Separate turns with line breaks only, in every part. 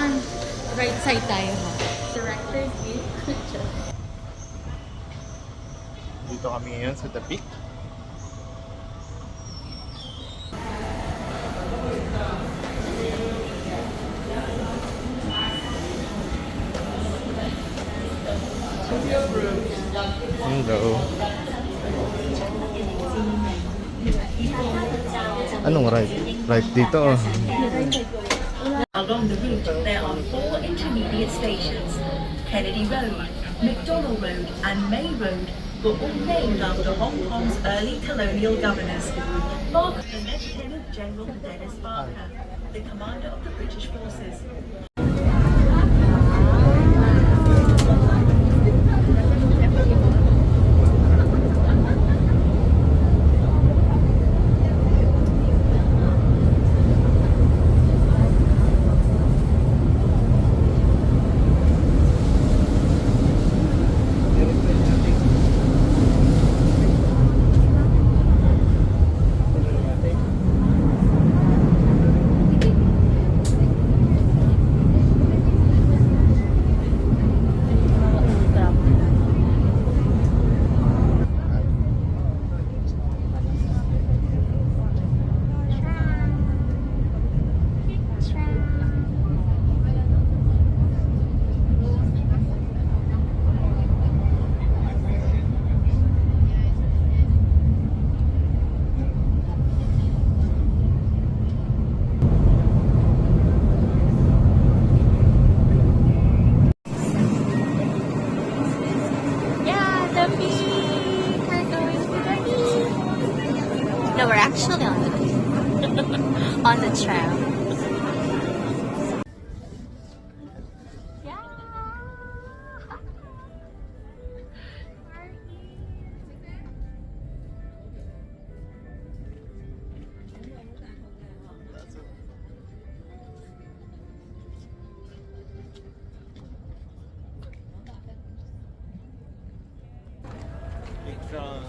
Saan? Right side tayo ha. Director's view.
Dito kami ngayon sa The Peak. Hello. Anong right? Right dito oh.
Along the route, there are 4 intermediate stations. Kennedy Road, McDonald Road and May Road were all named after Hong Kong's early colonial governors. Mark the Lieutenant General Dennis Barker, the commander of the British forces.
No, we're actually on the tram. Yeah.
Peak Tram.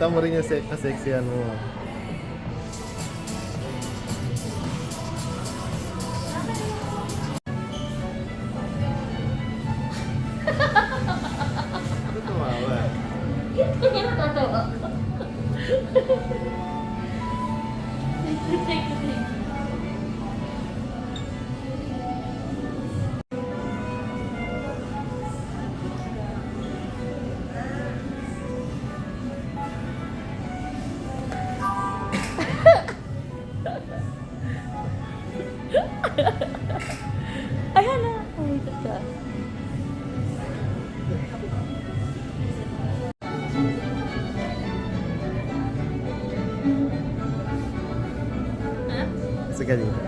Pakita mo rin yung kaseksihan mo. Ano tumawa?
Totoo. Ayan na. Ay, tata.
Sige dito.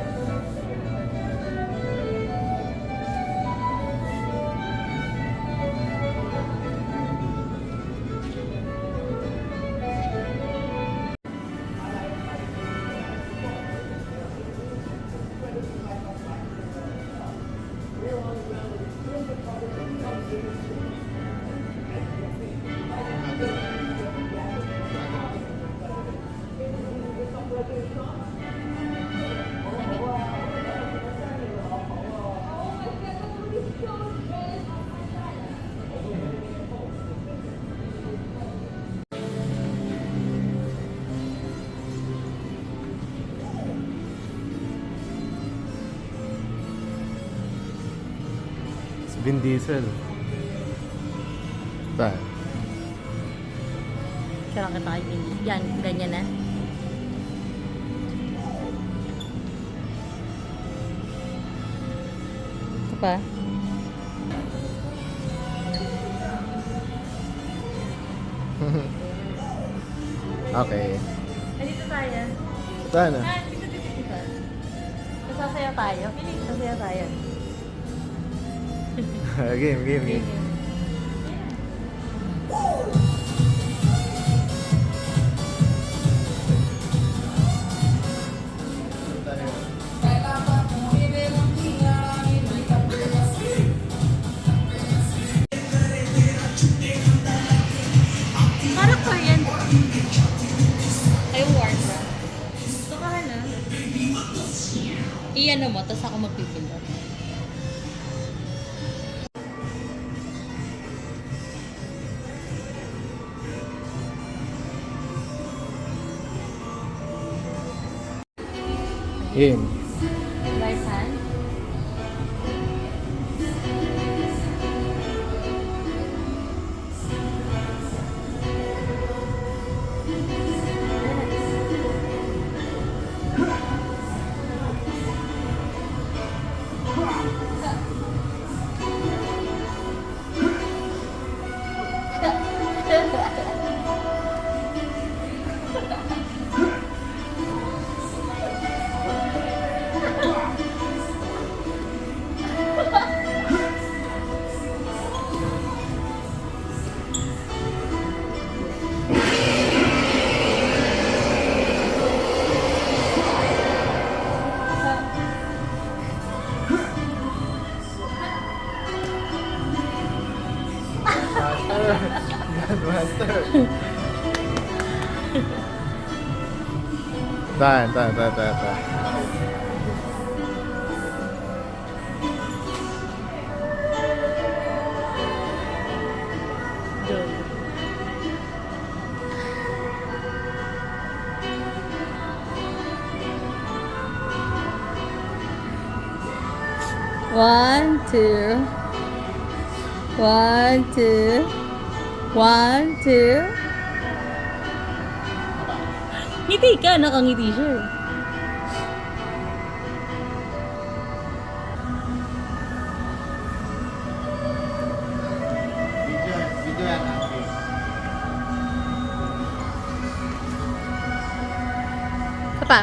Vin Diesel. Saan?
Kailangan kita kay Vinny. Yan, ganyan na. Ito pa.
Okay.
Dito tayo.
Saan na?
Dito. Masasaya tayo. Piling, masaya tayo.
Game.
Parang Korean. Ay, warm ba? Gusto ka na. Iyan mo, tapos ako magpipindot.
Game.
Right hand.
Grandmaster. Tahan.
One, two. Ngiti ka, nakangiti siya.
Video yan.
Papa.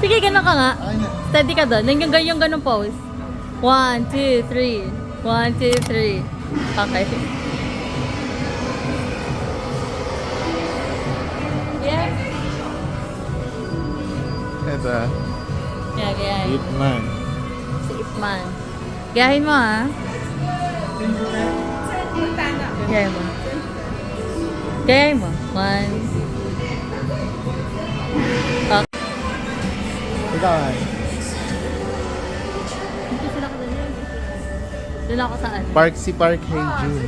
Sige, ganun ka nga.
Ay na.
Steady ka doon. Yung ganun pose. 1, 2, 3. 1, 2, 3. Okay. Yes.
Ito.
Yeah, gayahin.
Ip man.
Si Ipman. Gayahin mo, ha? Gaya mo. Gaya mo. One. Okay.
Ikaw ay.
Dito sila ko doon. Doon ako saan?
Park si Park Hey June.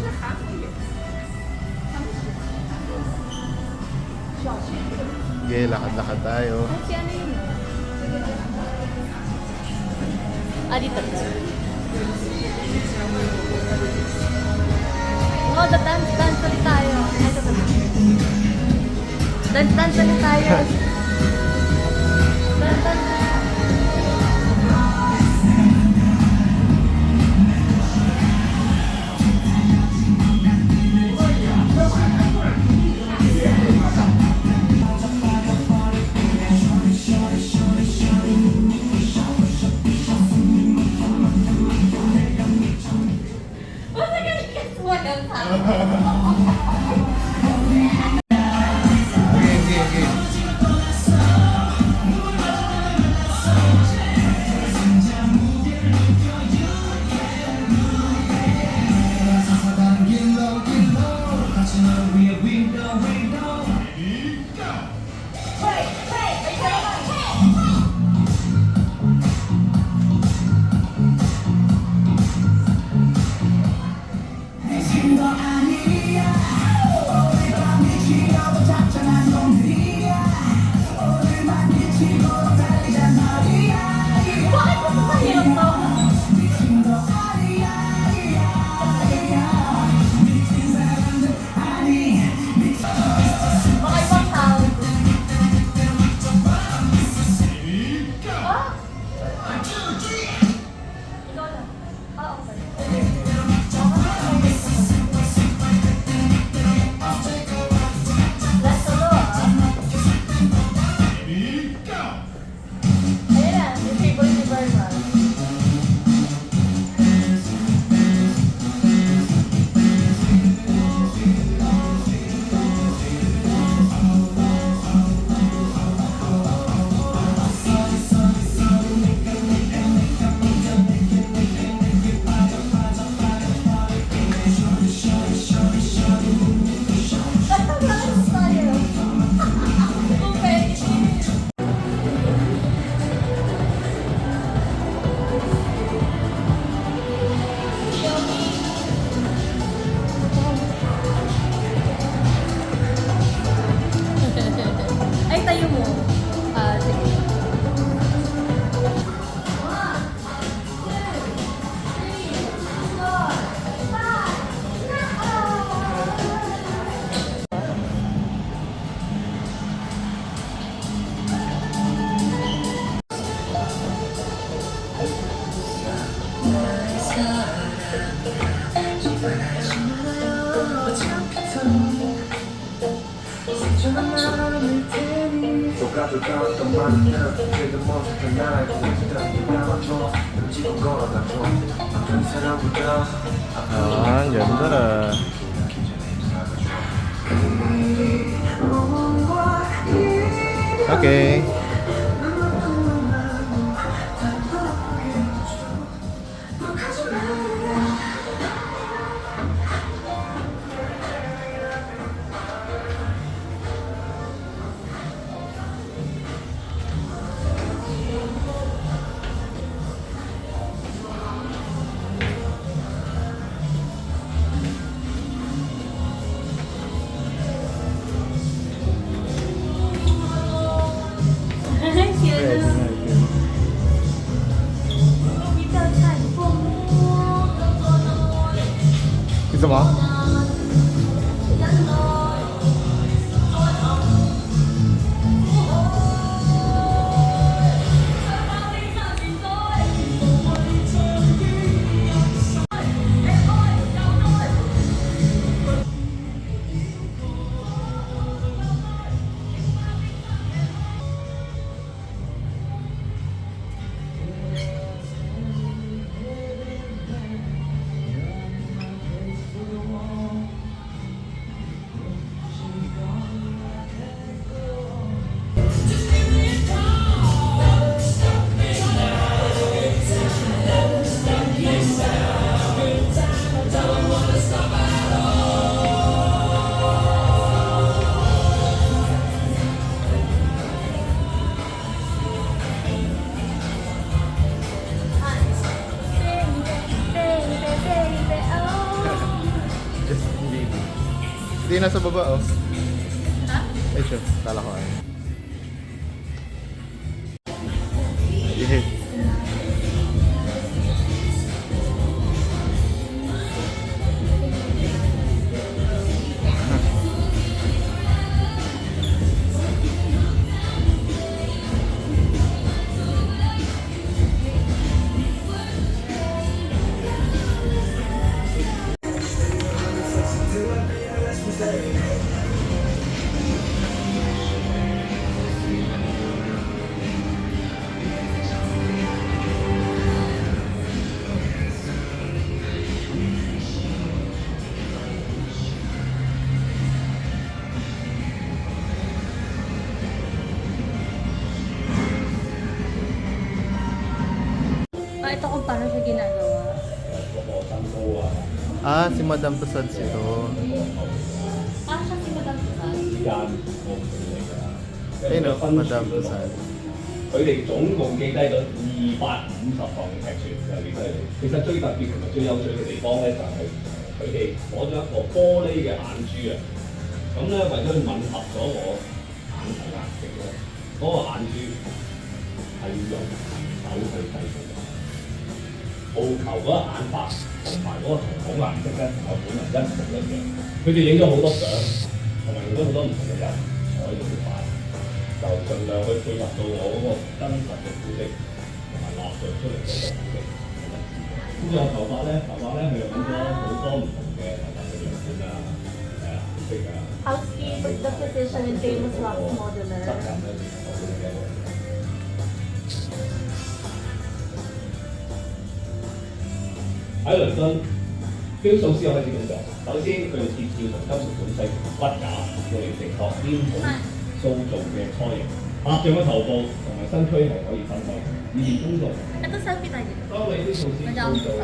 Okay, lakad-lakad tayo.
Si ano yun? Dito. Oh, dance ulit tayo. Ito. Dance ulit tayo. Dance.
Okay.
Bakit mo ito mahirap to? Baka ibang sound. Ikaw lang. Okay. Let's go. Ayan na, yung favorite ni Berman. Ay, tayo mo. Sige.
Ang ganda. Okay. Hindi, nasa baba, oh.
Ha?
Ay, siya. Kala ko ay. Ihit.
Ito kung paano siya ginagawa.
Ah, si Madame Tussauds ito.
Paano siya si Madame Tussauds?
Ayun, oh, Madame Tussauds.
佢哋總共記低咗250項嘅尺寸，幾犀利！其實最特別同埋最有趣嘅地方咧，就係佢哋攞咗一個玻璃嘅眼珠啊，咁咧為咗吻合咗我眼球顏色咧，嗰、個眼珠係要用手去製造嘅。澳球嗰個眼白同埋嗰個瞳孔顏色咧，同我本人一模一樣。佢哋影咗好多相，同埋用咗好多唔同嘅油彩嚟去擺。 就盡量去配合到我嗰個真實嘅膚色，同埋畫像出嚟嗰個膚色。咁有頭髮咧，係用咗好多唔同嘅頭髮嘅樣本啊，顏色啊。
Housekeeper, the physician and famous wax modeler.
質感咧，我哋嘅。喺倫敦，標數師開始咁做。首先，佢哋鐵照同金屬本色骨架，用嚟承托邊孔。 塑造嘅雛形，拍像嘅頭部同埋身軀係可以分開，以便工作。
Ito selfie tayo.
當你啲措施做到。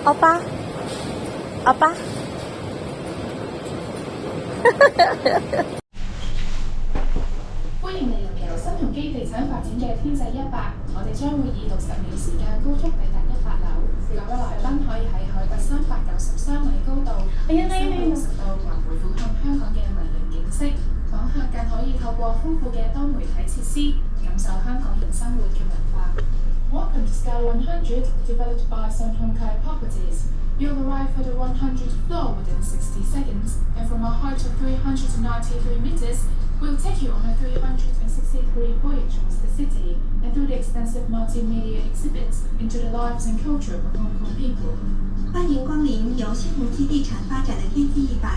Opa? Opa?
歡迎嚟由新鴻基地產發展嘅天際100，我哋將會以60秒時間高速抵達100樓。各位來賓可以喺海拔393米高度、360度環迴俯瞰香港嘅迷人景色。訪客更可以透過豐富嘅多媒體設施，感受香港人生活嘅文化。Welcome to Sky100, developed by Sun Hongkai Properties. You'll arrive at the 100th floor within 60 seconds, and from a height of 393 meters, we'll take you on a 360-degree voyage across the city and through the extensive multimedia exhibits into the lives and culture of Hong Kong people.
欢迎光临由新鸿基地产发展的天际100，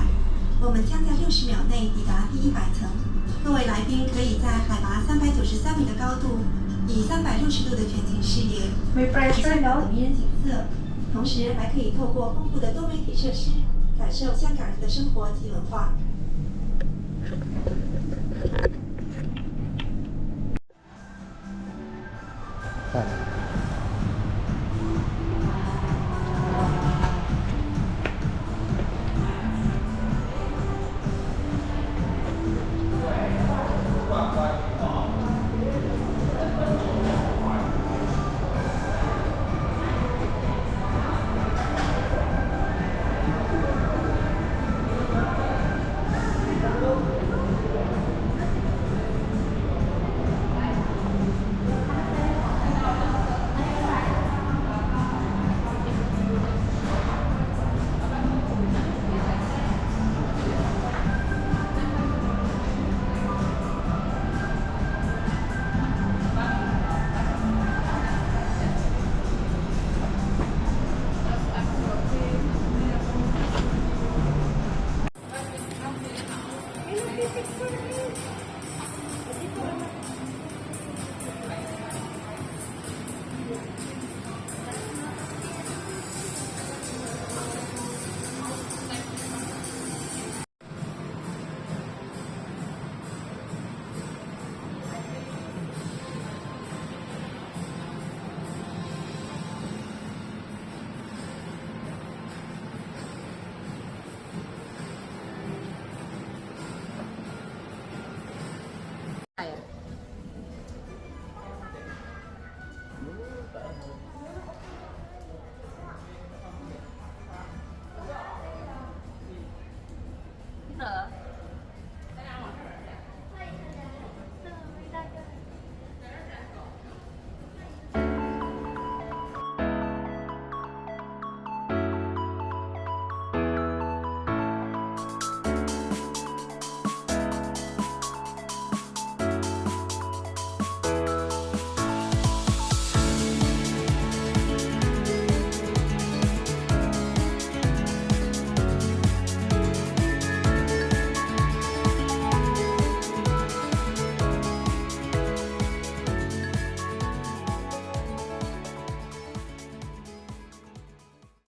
我们将在60秒内抵达第100层。各位来宾可以在海拔393米的高度，以360度的全景视野体现到迷人景色，同时还可以透过丰富的多媒体设施，感受香港人的生活及文化。
Ah.